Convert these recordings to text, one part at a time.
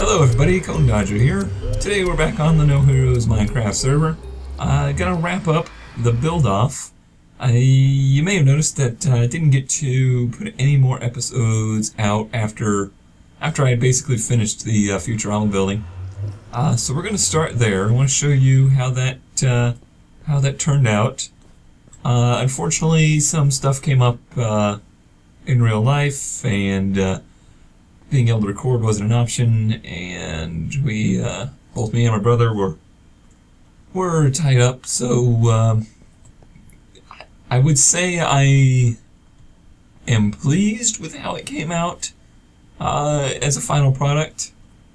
Hello everybody, Cone Dodger here. Today we're back on the No Heroes Minecraft server. Gonna wrap up the build off. You may have noticed that I didn't get to put any more episodes out after I had basically finished the Futurama building. So we're gonna start there. I want to show you how that turned out. Unfortunately, some stuff came up in real life, and being able to record wasn't an option, and we, both me and my brother were tied up, so, I would say I am pleased with how it came out, as a final product,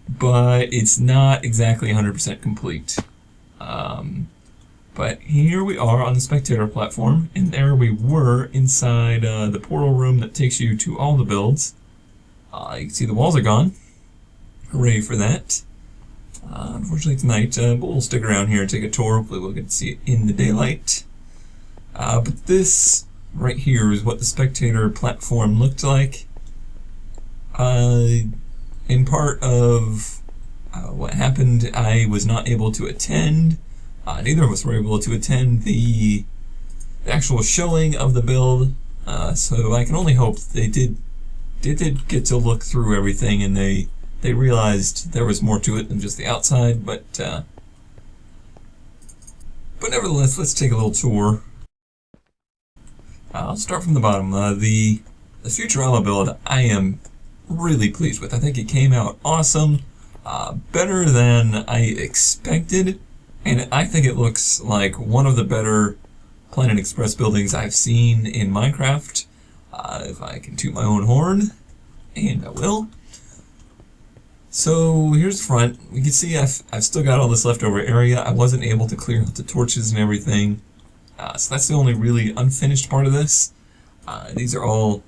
but it's not exactly 100% complete. But here we are on the spectator platform, and there we were inside, the portal room that takes you to all the builds. You can see the walls are gone. Hooray for that. Unfortunately tonight, but we'll stick around here and take a tour. Hopefully we'll get to see it in the daylight. But this right here is what the spectator platform looked like. In part of what happened, I was not able to attend. Neither of us were able to attend the actual showing of the build. So I can only hope they did get to look through everything, and they realized there was more to it than just the outside, but nevertheless, let's take a little tour. I'll start from the bottom. The Futurama build I am really pleased with. I think it came out awesome, better than I expected, and I think it looks like one of the better Planet Express buildings I've seen in Minecraft. If I can toot my own horn, and I will. So here's the front. You can see I've still got all this leftover area. I wasn't able to clear out the torches and everything. So that's the only really unfinished part of this. These are all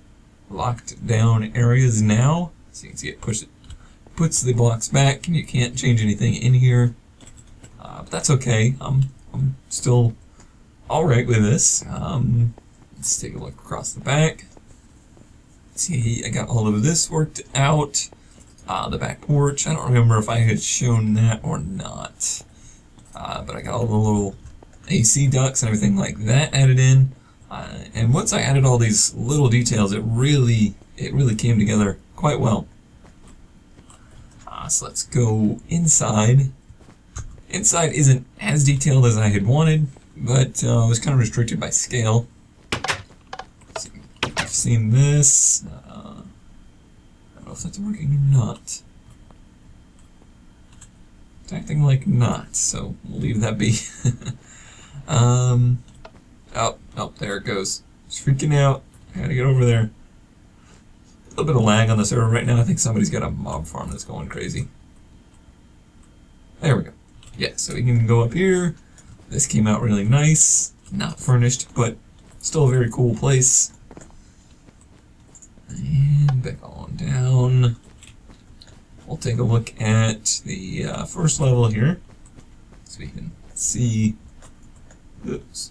locked down areas now. So you can see it puts the blocks back, and you can't change anything in here. But that's okay. I'm still alright with this. Let's take a look across the back. See, I got all of this worked out. The back porch, I don't remember if I had shown that or not. But I got all the little AC ducts and everything like that added in. And once I added all these little details, it really came together quite well. So let's go inside. Inside isn't as detailed as I had wanted, but I was kind of restricted by scale. I've seen this. I don't know if that's working or not. It's acting like not, so we'll leave that be. Oh, there it goes. It's freaking out. I gotta get over there. A little bit of lag on the server right now. I think somebody's got a mob farm that's going crazy. There we go. Yeah, so we can go up here. This came out really nice. Not furnished, but still a very cool place. And back on down. We'll take a look at the first level here, so we can see. Oops.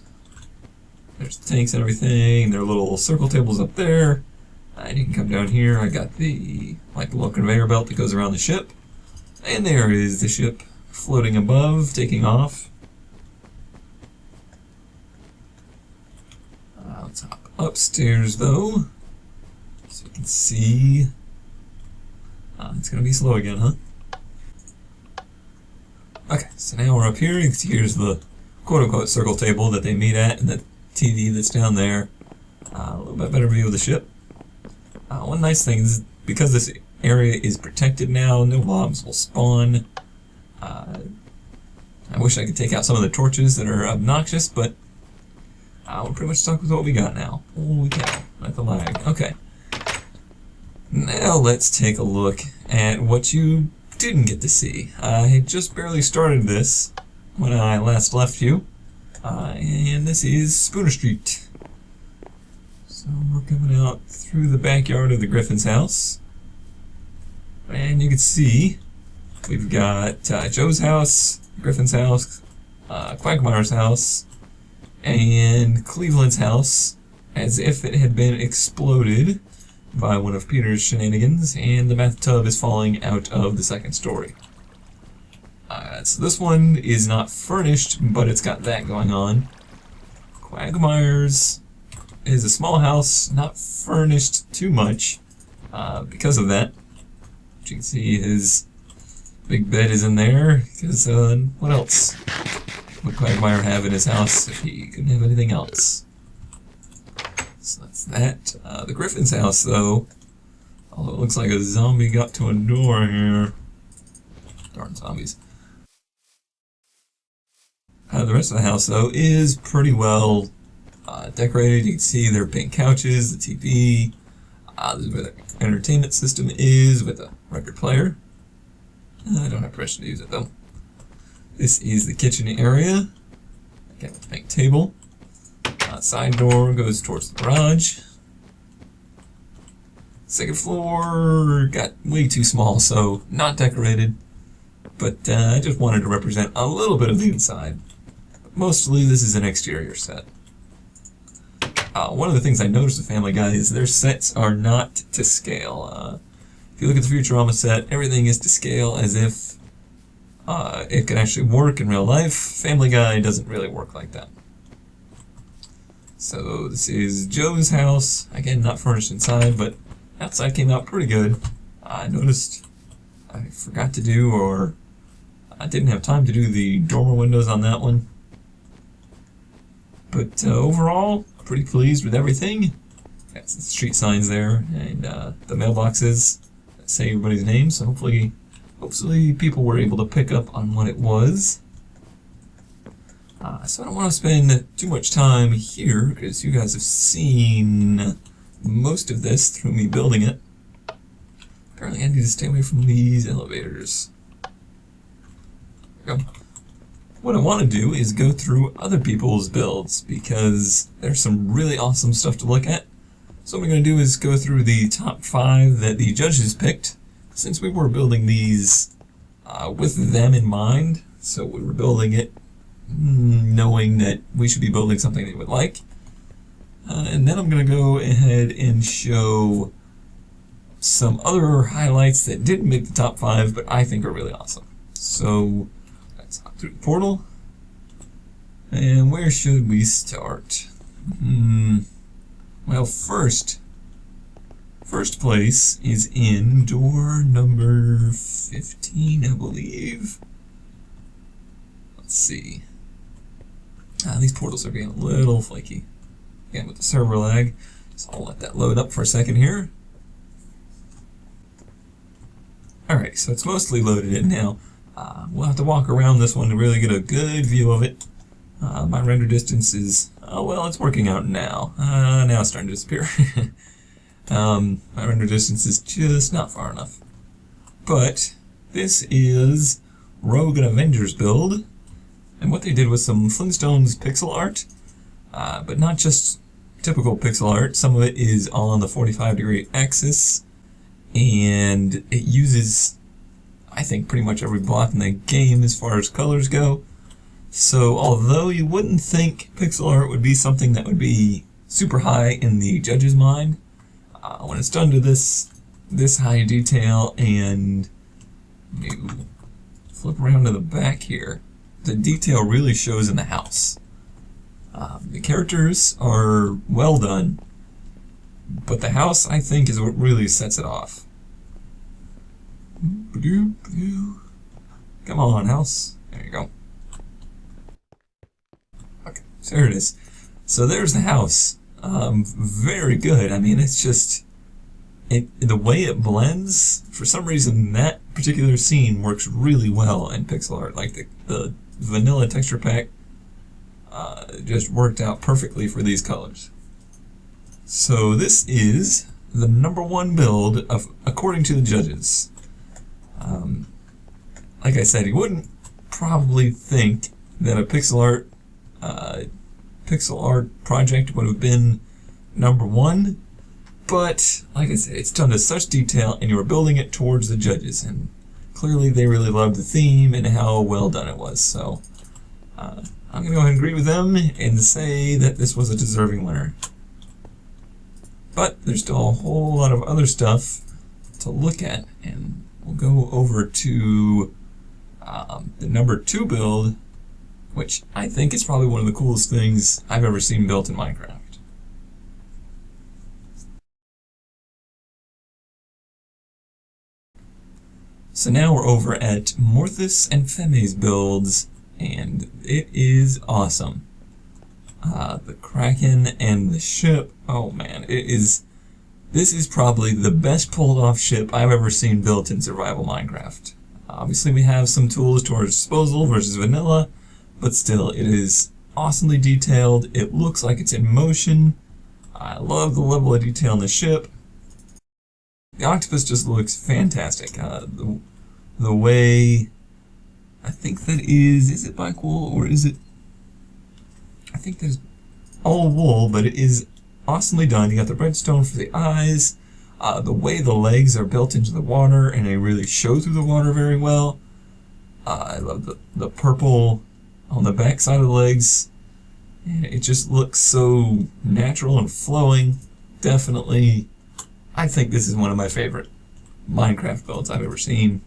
There's the tanks and everything. There are little circle tables up there. And you can come down here. I got the little conveyor belt that goes around the ship. And there is the ship floating above, taking off. Let's hop upstairs though. So you can see. It's going to be slow again, huh? Okay, so now we're up here. You can see here's the quote-unquote circle table that they meet at, and the TV that's down there. A little bit better view of the ship. One nice thing is, because this area is protected now, no mobs will spawn. I wish I could take out some of the torches that are obnoxious, but we're pretty much stuck with what we got now. Holy cow, not the lag. Okay. Now let's take a look at what you didn't get to see. I had just barely started this when I last left you, and this is Spooner Street. So we're coming out through the backyard of the Griffin's house, and you can see we've got Joe's house, Griffin's house, Quagmire's house, and Cleveland's house, as if it had been exploded. by one of Peter's shenanigans, and the bathtub is falling out of the second story. So this one is not furnished, but it's got that going on. Quagmire's is a small house, not furnished too much because of that. As you can see, his big bed is in there, because what else would Quagmire have in his house if he couldn't have anything else? So that's that. The Griffin's house, though, although it looks like a zombie got to a door here. Darn zombies. The rest of the house, though, is pretty well decorated. You can see there are pink couches, the TV. This is where the entertainment system is with a record player. I don't have permission to use it, though. This is the kitchen area. Again, with the pink table. Side door goes towards the garage. Second floor got way too small, so not decorated. But I just wanted to represent a little bit of the inside. But mostly this is an exterior set. One of the things I noticed with Family Guy is their sets are not to scale. If you look at the Futurama set, everything is to scale as if it can actually work in real life. Family Guy doesn't really work like that. So this is Joe's house. Again, not furnished inside, but outside came out pretty good. I noticed I forgot to do, or I didn't have time to do the dormer windows on that one. But overall, pretty pleased with everything. Got some street signs there, and the mailboxes that say everybody's name, so hopefully people were able to pick up on what it was. So I don't want to spend too much time here, because you guys have seen most of this through me building it. Apparently I need to stay away from these elevators. There we go. What I want to do is go through other people's builds, because there's some really awesome stuff to look at. So what I'm going to do is go through the top 5 that the judges picked, since we were building these with them in mind. So we were building it knowing that we should be building something they would like. And then I'm going to go ahead and show some other highlights that didn't make the top 5, but I think are really awesome. So let's hop through the portal. And where should we start? Well, first place is in door number 15, I believe. Let's see. These portals are being a little flaky. Again, with the server lag. So I'll let that load up for a second here. Alright, so it's mostly loaded in now. We'll have to walk around this one to really get a good view of it. My render distance is, oh well, it's working out now. Now it's starting to disappear. My render distance is just not far enough. But this is Rogue and Avengers build. And what they did was some Flintstones pixel art. But not just typical pixel art. Some of it is on the 45-degree axis. And it uses, I think, pretty much every block in the game as far as colors go. So although you wouldn't think pixel art would be something that would be super high in the judge's mind, when it's done to this high detail, and you flip around to the back here, the detail really shows in the house. The characters are well done, but the house, I think, is what really sets it off. Come on, house. There you go. Okay, so there it is. So there's the house. Very good. I mean, it's just the way it blends. For some reason, that particular scene works really well in pixel art. Like the vanilla texture pack just worked out perfectly for these colors. So this is the #1 build according to the judges. Like I said, you wouldn't probably think that a pixel art project would have been #1, but like I said, it's done to such detail, and you were building it towards the judges, and clearly they really loved the theme and how well done it was. So I'm going to go ahead and agree with them and say that this was a deserving winner. But there's still a whole lot of other stuff to look at, and we'll go over to the number 2 build, which I think is probably one of the coolest things I've ever seen built in Minecraft. So now we're over at Morthus and Feme's builds, and it is awesome. The Kraken and the ship, oh man, this is probably the best pulled off ship I've ever seen built in survival Minecraft. Obviously we have some tools to our disposal versus vanilla, but still, it is awesomely detailed. It looks like it's in motion. I love the level of detail in the ship. The octopus just looks fantastic. The way, I think that is it black wool or is it, I think that is all wool, but it is awesomely done. You got the redstone for the eyes, the way the legs are built into the water and they really show through the water very well. I love the purple on the back side of the legs, and it just looks so natural and flowing. Definitely, I think this is one of my favorite Minecraft builds I've ever seen.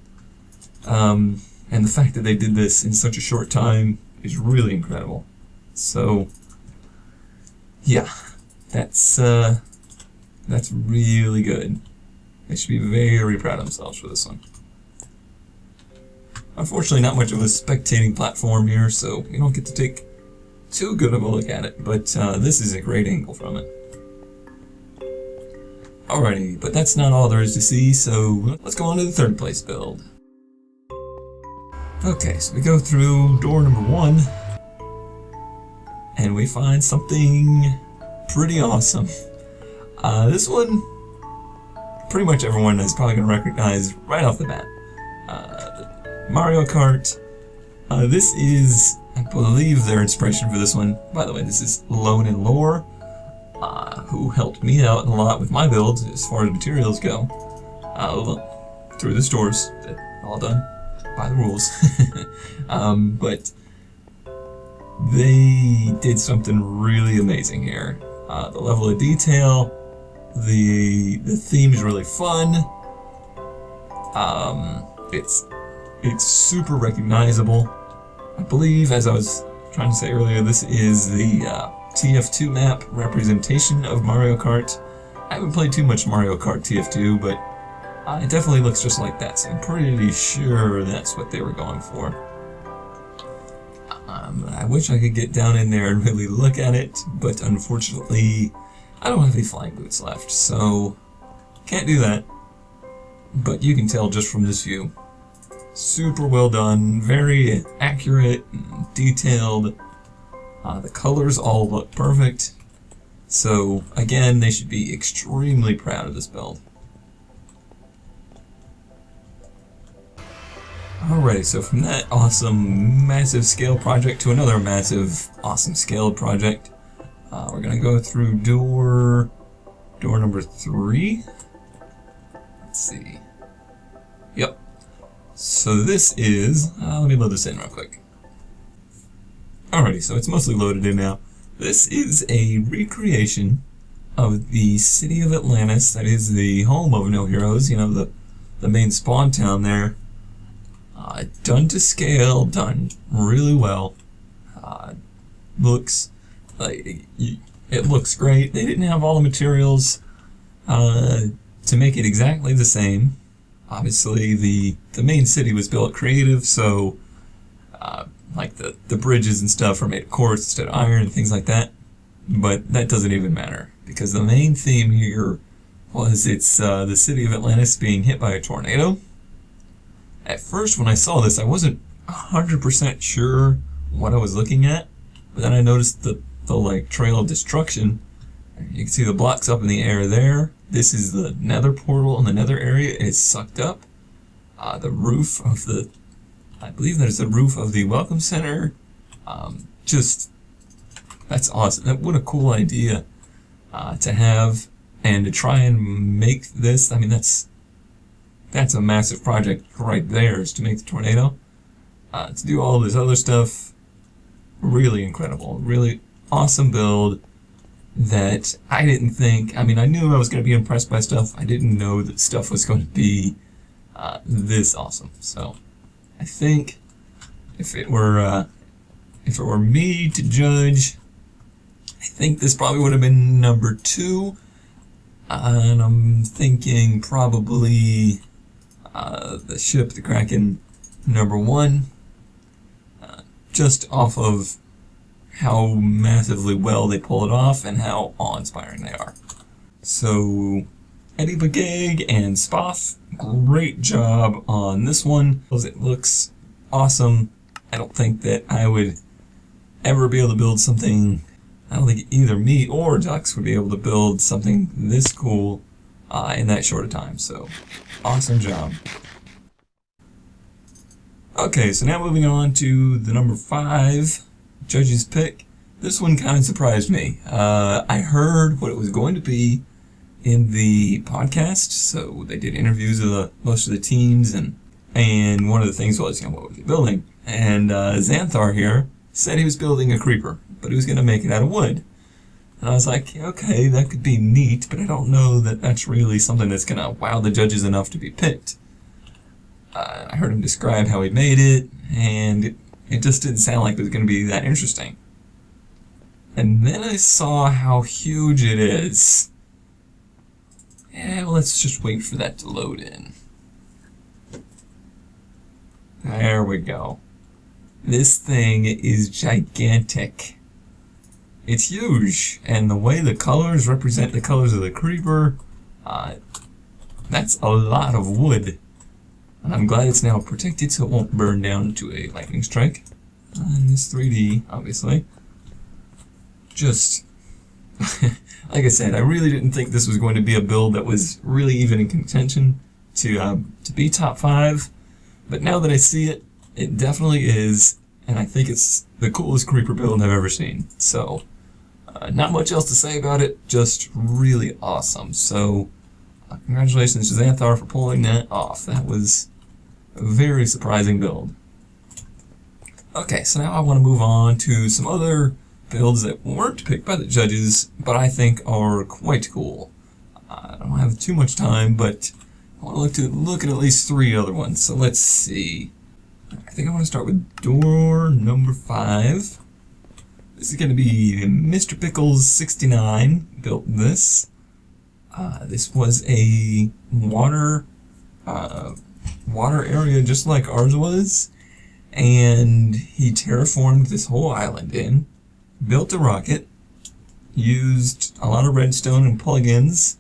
And the fact that they did this in such a short time is really incredible. So, yeah, that's really good. They should be very proud of themselves for this one. Unfortunately, not much of a spectating platform here, so you don't get to take too good of a look at it, but this is a great angle from it. Alrighty, but that's not all there is to see, so let's go on to the 3rd place build. Okay, so we go through door number 1, and we find something pretty awesome. This one, pretty much everyone is probably going to recognize right off the bat. Mario Kart. This is, I believe, their inspiration for this one. By the way, this is Lone and Lore, who helped me out a lot with my build as far as materials go. Through the stores, all done by the rules. But they did something really amazing here. The level of detail, the theme is really fun. It's super recognizable. I believe, as I was trying to say earlier, this is the TF2 map representation of Mario Kart. I haven't played too much Mario Kart TF2, but it definitely looks just like that, so I'm pretty sure that's what they were going for. I wish I could get down in there and really look at it, but unfortunately, I don't have any flying boots left, so can't do that. But you can tell just from this view. Super well done, very accurate, and detailed. The colors all look perfect. So again, they should be extremely proud of this build. Alrighty, so from that awesome massive scale project to another massive awesome scaled project, we're gonna go through door number 3. Let's see. Yep. So this is, let me load this in real quick. Alrighty, so it's mostly loaded in now. This is a recreation of the city of Atlantis, that is the home of No Heroes, you know, the main spawn town there. Done to scale, done really well. Looks like it looks great. They didn't have all the materials to make it exactly the same. Obviously, the main city was built creative, so like the bridges and stuff are made of quartz instead of iron and things like that. But that doesn't even matter, because the main theme here was it's the city of Atlantis being hit by a tornado. At first, when I saw this, I wasn't 100% sure what I was looking at, but then I noticed the like trail of destruction. You can see the blocks up in the air there. This is the nether portal in the nether area. It's sucked up. The roof of the, I believe that is the roof of the welcome center. Just, that's awesome. What a cool idea to have, and to try and make this. I mean, that's a massive project right there, is to make the tornado. To do all this other stuff, really incredible. Really awesome build. that I didn't think. I mean, I knew I was going to be impressed by stuff. I didn't know that stuff was going to be this awesome. So I think if it were me to judge, I think this probably would have been number 2. And I'm thinking probably the ship, the Kraken, number 1. Just off of how massively well they pull it off and how awe-inspiring they are. So, Eddie Bagag and Spoth, great job on this one. It looks awesome. I don't think that I would ever be able to build something. I don't think either me or Dux would be able to build something this cool in that short a time. So, awesome job. Okay, so now moving on to the number 5 judge's pick. This one kind of surprised me. I heard what it was going to be in the podcast, so they did interviews with most of the teams, and one of the things was, what was he building? And Xanthar here said he was building a creeper, but he was going to make it out of wood. And I was like, okay, that could be neat, but I don't know that that's really something that's going to wow the judges enough to be picked. I heard him describe how he made it, and it just didn't sound like it was going to be that interesting. And then I saw how huge it is. Yeah, well, let's just wait for that to load in. There we go. This thing is gigantic. It's huge, and the way the colors represent the colors of the creeper, that's a lot of wood. And I'm glad it's now protected so it won't burn down to a lightning strike. And this 3D, obviously. Just, like I said, I really didn't think this was going to be a build that was really even in contention to be top 5. But now that I see it, it definitely is, and I think it's the coolest creeper build I've ever seen. So, not much else to say about it, just really awesome. So, congratulations to Xanthar for pulling that off. That was a very surprising build. Okay, so now I want to move on to some other builds that weren't picked by the judges, but I think are quite cool. I don't have too much time, but I want to look at least 3 other ones. So let's see. I think I want to start with door number 5. This is going to be Mr. Pickles 69 built this. This was a water area just like ours was, and he terraformed this whole island in, built a rocket, used a lot of redstone and plugins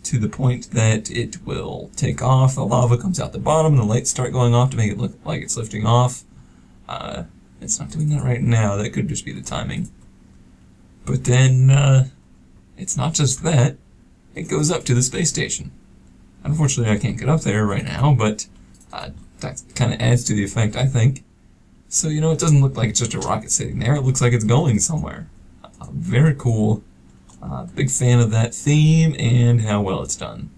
to the point that it will take off. The lava comes out the bottom, and the lights start going off to make it look like it's lifting off. It's not doing that right now. That could just be the timing. But then, it's not just that. It goes up to the space station. Unfortunately, I can't get up there right now, but that kind of adds to the effect, I think. So, it doesn't look like it's just a rocket sitting there. It looks like it's going somewhere. Very cool. Big fan of that theme and how well it's done.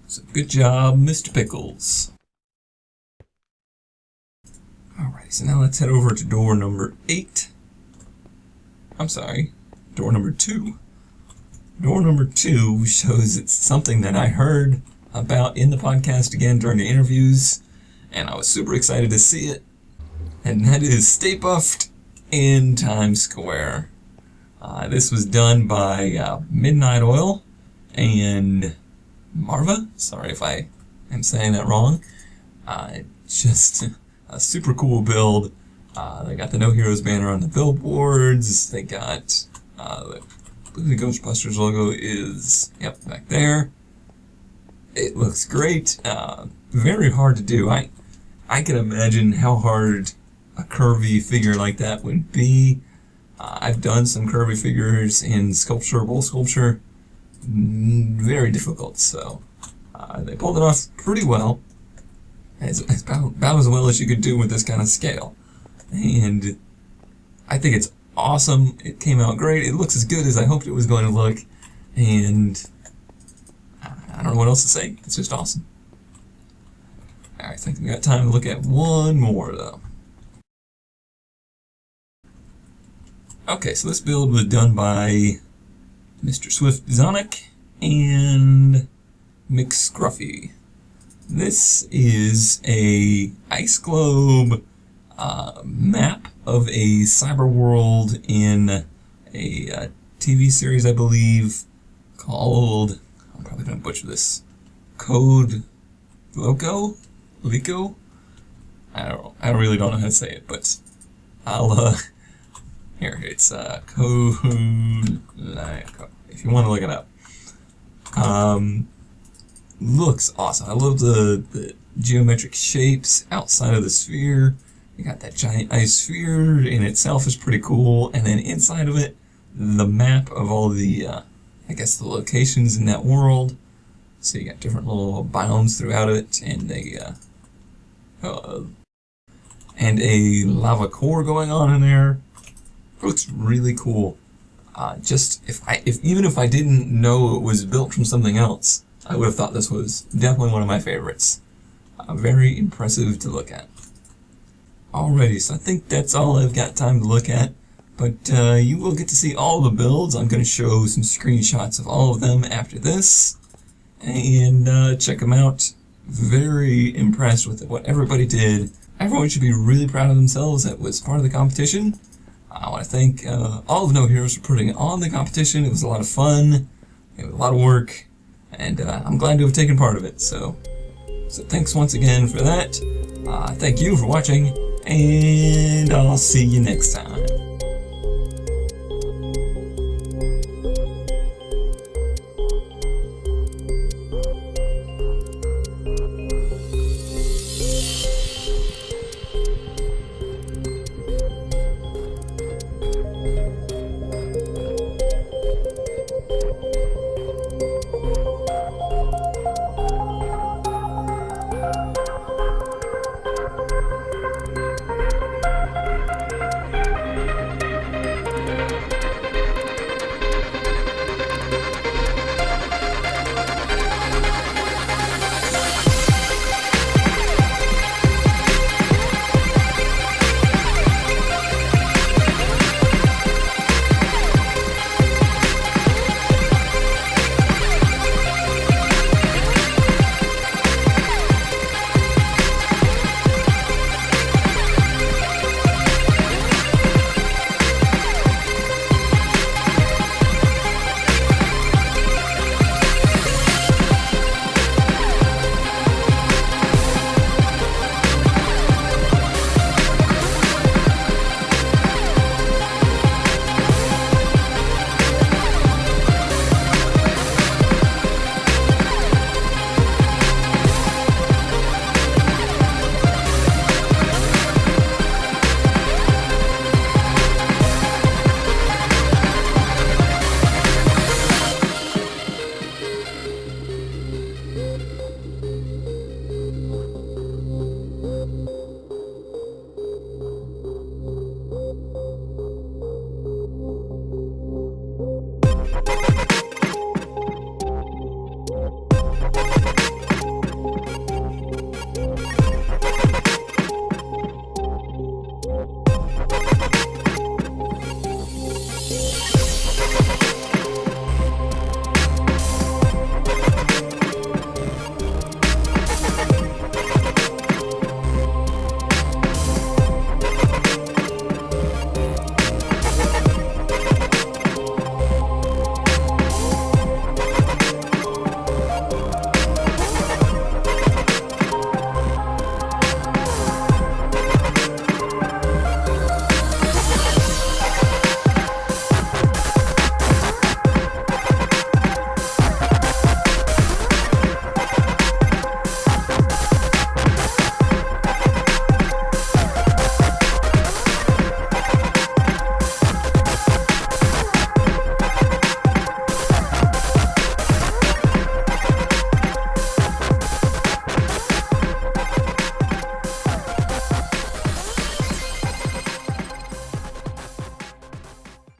So, good job, Mr. Pickles. Alright, so now let's head over to door number 8. I'm sorry, door number 2. Door number 2 shows it's something that I heard about in the podcast again during the interviews, and I was super excited to see it, and that is Stay Puft in Times Square. This was done by Midnight Oil and Marva. Sorry if I am saying that wrong. Just a super cool build. They got the No Heroes banner on the billboards. They got the Ghostbusters logo is, back there. It looks great. Very hard to do. I can imagine how hard a curvy figure like that would be. I've done some curvy figures in sculpture, bowl sculpture. Very difficult, so they pulled it off pretty well. About as well as you could do with this kind of scale. And I think it's awesome. It came out great. It looks as good as I hoped it was going to look. And I don't know what else to say. It's just awesome. Alright, I think we got time to look at one more, though. Okay, so this build was done by Mr. Swift Zonic, and Mick Scruffy. This is a Ice Globe map of a cyber world in a TV series, I believe, called, I'm probably going to butcher this, Code Lyco? I really don't know how to say it, but I'll, here, it's Code Lyco, if you want to look it up. Looks awesome. I love the geometric shapes outside of the sphere. You got that giant ice sphere in itself is pretty cool, and then inside of it, the map of all the, I guess the locations in that world. So you got different little biomes throughout it, and a lava core going on in there. It looks really cool. Even if I didn't know it was built from something else, I would have thought this was definitely one of my favorites. Very impressive to look at. Alrighty, so I think that's all I've got time to look at, but you will get to see all the builds. I'm going to show some screenshots of all of them after this, and check them out. Very impressed with what everybody did. Everyone should be really proud of themselves that was part of the competition. I want to thank all of No Heroes for putting on the competition. It was a lot of fun, it was a lot of work, and I'm glad to have taken part of it. So thanks once again for that. Thank you for watching, and I'll see you next time.